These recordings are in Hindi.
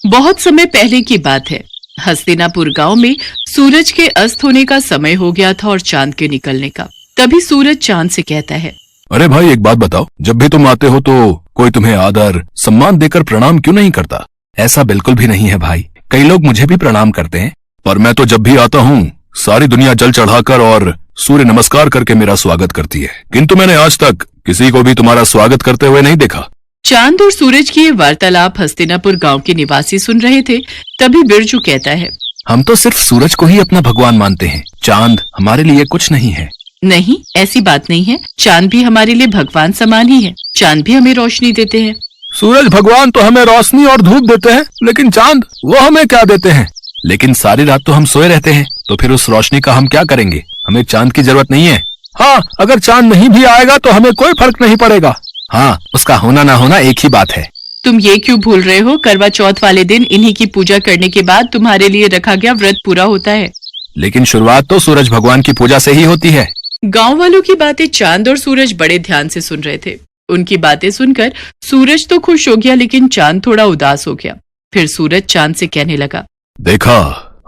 बहुत समय पहले की बात है। हस्तिनापुर गांव में सूरज के अस्त होने का समय हो गया था और चांद के निकलने का। तभी सूरज चांद से कहता है, अरे भाई एक बात बताओ, जब भी तुम आते हो तो कोई तुम्हें आदर सम्मान देकर प्रणाम क्यों नहीं करता? ऐसा बिल्कुल भी नहीं है भाई, कई लोग मुझे भी प्रणाम करते हैं। पर मैं तो जब भी आता हूँ सारी दुनिया जल चढ़ाकर और सूर्य नमस्कार करके मेरा स्वागत करती है, किंतु मैंने आज तक किसी को भी तुम्हारा स्वागत करते हुए नहीं देखा। चांद और सूरज की ये वार्तालाप हस्तिनापुर गांव के निवासी सुन रहे थे। तभी बिरजू कहता है, हम तो सिर्फ सूरज को ही अपना भगवान मानते हैं, चांद हमारे लिए कुछ नहीं है। नहीं, ऐसी बात नहीं है। चांद भी हमारे लिए भगवान समान ही है। चांद भी हमें रोशनी देते हैं। सूरज भगवान तो हमें रोशनी और धूप देते हैं, लेकिन चांद वो हमें क्या देते हैं? लेकिन सारी रात तो हम सोए रहते हैं, तो फिर उस रोशनी का हम क्या करेंगे? हमें चांद की जरूरत नहीं है। हाँ, अगर चांद नहीं भी आएगा तो हमें कोई फर्क नहीं पड़ेगा। हाँ, उसका होना ना होना एक ही बात है। तुम ये क्यों भूल रहे हो? करवा चौथ वाले दिन इन्हीं की पूजा करने के बाद तुम्हारे लिए रखा गया व्रत पूरा होता है। लेकिन शुरुआत तो सूरज भगवान की पूजा से ही होती है। गांव वालों की बातें चांद और सूरज बड़े ध्यान से सुन रहे थे। उनकी बातें सुनकर सूरज तो खुश हो गया, लेकिन चांद थोड़ा उदास हो गया। फिर सूरज चांद से कहने लगा, देखा,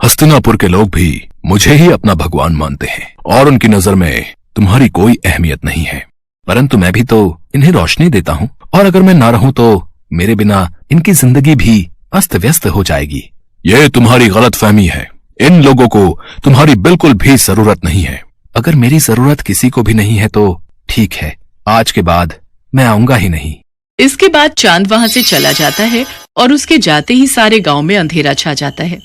हस्तिनापुर के लोग भी मुझे ही अपना भगवान मानते हैं और उनकी नजर में तुम्हारी कोई अहमियत नहीं है। परंतु मैं भी तो इन्हें रोशनी देता हूँ, और अगर मैं ना रहूं तो मेरे बिना इनकी जिंदगी भी अस्त व्यस्त हो जाएगी। ये तुम्हारी गलतफहमी है। इन लोगों को तुम्हारी बिल्कुल भी जरूरत नहीं है। अगर मेरी जरूरत किसी को भी नहीं है तो ठीक है, आज के बाद मैं आऊंगा ही नहीं। इसके बाद चांद वहां से चला जाता है और उसके जाते ही सारे गांव में अंधेरा छा जाता है।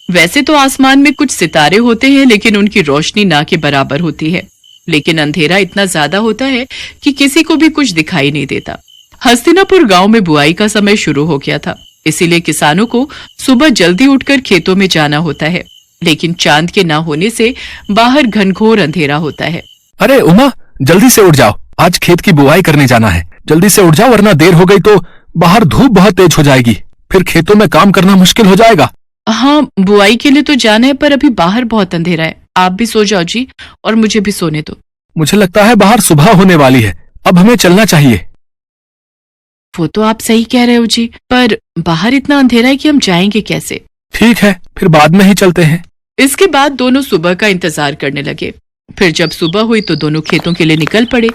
वैसे तो आसमान में कुछ सितारे होते हैं, लेकिन उनकी रोशनी ना के बराबर होती है। लेकिन अंधेरा इतना ज्यादा होता है कि किसी को भी कुछ दिखाई नहीं देता। हस्तिनापुर गांव में बुआई का समय शुरू हो गया था, इसीलिए किसानों को सुबह जल्दी उठकर खेतों में जाना होता है। लेकिन चांद के ना होने से बाहर घनघोर अंधेरा होता है। अरे उमा, जल्दी से उठ जाओ, आज खेत की बुआई करने जाना है। जल्दी से उठ जाओ, वरना देर हो गई तो बाहर धूप बहुत तेज हो जाएगी, फिर खेतों में काम करना मुश्किल हो जाएगा। हाँ, बुआई के लिए तो जाना है, पर अभी बाहर बहुत अंधेरा है। आप भी सो जाओ जी, और मुझे भी सोने दो। मुझे लगता है बाहर सुबह होने वाली है, अब हमें चलना चाहिए। वो तो आप सही कह रहे हो जी, पर बाहर इतना अंधेरा है कि हम जाएंगे कैसे? ठीक है, फिर बाद में ही चलते हैं। इसके बाद दोनों सुबह का इंतजार करने लगे। फिर जब सुबह हुई तो दोनों खेतों के लिए निकल पड़े।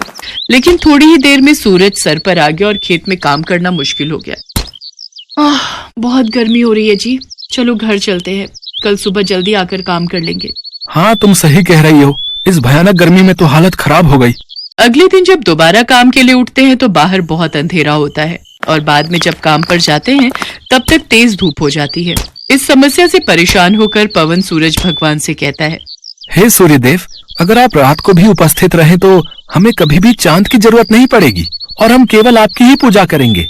लेकिन थोड़ी ही देर में सूरज सर पर आ गया और खेत में काम करना मुश्किल हो गया। बहुत गर्मी हो रही है जी, चलो घर चलते हैं, कल सुबह जल्दी आकर काम कर लेंगे। हाँ, तुम सही कह रही हो, इस भयानक गर्मी में तो हालत खराब हो गई। अगले दिन जब दोबारा काम के लिए उठते हैं तो बाहर बहुत अंधेरा होता है, और बाद में जब काम पर जाते हैं तब तक तेज धूप हो जाती है। इस समस्या से परेशान होकर पवन सूरज भगवान से कहता है, हे सूर्यदेव, अगर आप रात को भी उपस्थित रहें तो हमें कभी भी चांद की जरूरत नहीं पड़ेगी और हम केवल आपकी ही पूजा करेंगे।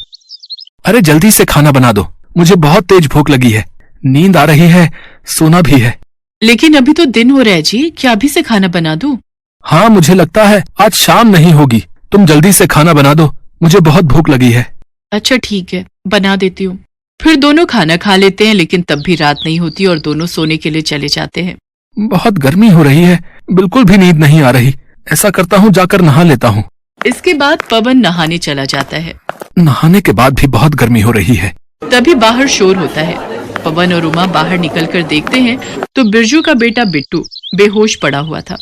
अरे जल्दी से खाना बना दो, मुझे बहुत तेज भूख लगी है, नींद आ रही है, सोना भी है। लेकिन अभी तो दिन हो रहा है जी, क्या अभी से खाना बना दूं? हाँ, मुझे लगता है आज शाम नहीं होगी। तुम जल्दी से खाना बना दो, मुझे बहुत भूख लगी है। अच्छा ठीक है, बना देती हूँ। फिर दोनों खाना खा लेते हैं, लेकिन तब भी रात नहीं होती और दोनों सोने के लिए चले जाते हैं। बहुत गर्मी हो रही है, बिल्कुल भी नींद नहीं आ रही। ऐसा करता हूँ, जाकर नहा लेता हूँ। इसके बाद पवन नहाने चला जाता है। नहाने के बाद भी बहुत गर्मी हो रही है। तभी बाहर शोर होता है। पवन और उमा बाहर निकलकर देखते हैं तो बिरजू का बेटा बिट्टू बेहोश पड़ा हुआ था।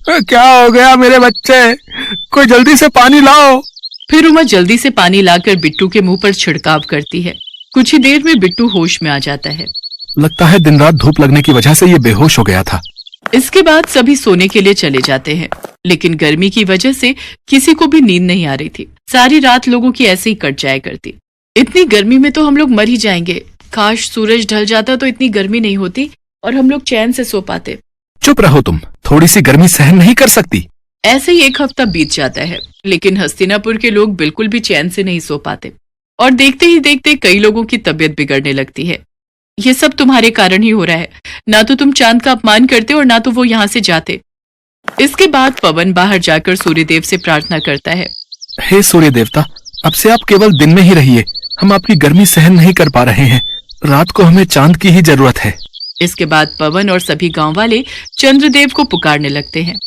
क्या हो गया मेरे बच्चे? कोई जल्दी से पानी लाओ। फिर उमा जल्दी से पानी लाकर बिट्टू के मुंह पर छिड़काव करती है। कुछ ही देर में बिट्टू होश में आ जाता है। लगता है दिन रात धूप लगने की वजह से ये बेहोश हो गया था। इसके बाद सभी सोने के लिए चले जाते हैं, लेकिन गर्मी की वजह से किसी को भी नींद नहीं आ रही थी। सारी रात लोगों की ऐसे ही कट जाया करती। इतनी गर्मी में तो हम लोग मर ही जाएंगे। काश सूरज ढल जाता तो इतनी गर्मी नहीं होती और हम लोग चैन से सो पाते। चुप रहो तुम, थोड़ी सी गर्मी सहन नहीं कर सकती? ऐसे ही एक हफ्ता बीत जाता है, लेकिन हस्तिनापुर के लोग बिल्कुल भी चैन से नहीं सो पाते और देखते ही देखते कई लोगों की तबीयत बिगड़ने लगती है। ये सब तुम्हारे कारण ही हो रहा है। ना तो तुम चांद का अपमान करते और ना तो वो यहाँ से जाते। इसके बाद पवन बाहर जाकर सूर्यदेव से प्रार्थना करता है, हे सूर्य देवता, अब से आप केवल दिन में ही रहिए, हम आपकी गर्मी सहन नहीं कर पा रहे हैं। रात को हमें चांद की ही जरूरत है। इसके बाद पवन और सभी गांव वाले चंद्रदेव को पुकारने लगते हैं।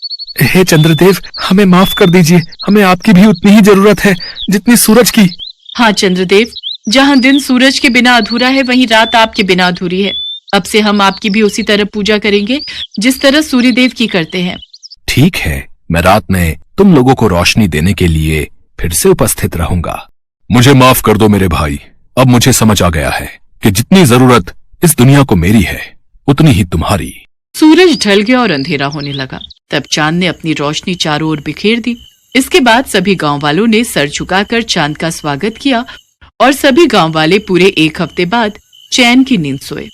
हे चंद्रदेव, हमें माफ कर दीजिए, हमें आपकी भी उतनी ही जरूरत है जितनी सूरज की। हाँ चंद्रदेव, जहाँ दिन सूरज के बिना अधूरा है, वहीं रात आपके बिना अधूरी है। अब से हम आपकी भी उसी तरह पूजा करेंगे जिस तरह सूर्यदेव की करते हैं। ठीक है, मैं रात में तुम लोगों को रोशनी देने के लिए फिर से उपस्थित रहूंगा। मुझे माफ कर दो मेरे भाई, अब मुझे समझ आ गया है कि जितनी जरूरत इस दुनिया को मेरी है उतनी ही तुम्हारी। सूरज ढल गया और अंधेरा होने लगा। तब चांद ने अपनी रोशनी चारों ओर बिखेर दी। इसके बाद सभी गांव वालों ने सर झुकाकर चांद का स्वागत किया और सभी गांव वाले पूरे 1 हफ्ते बाद चैन की नींद सोए।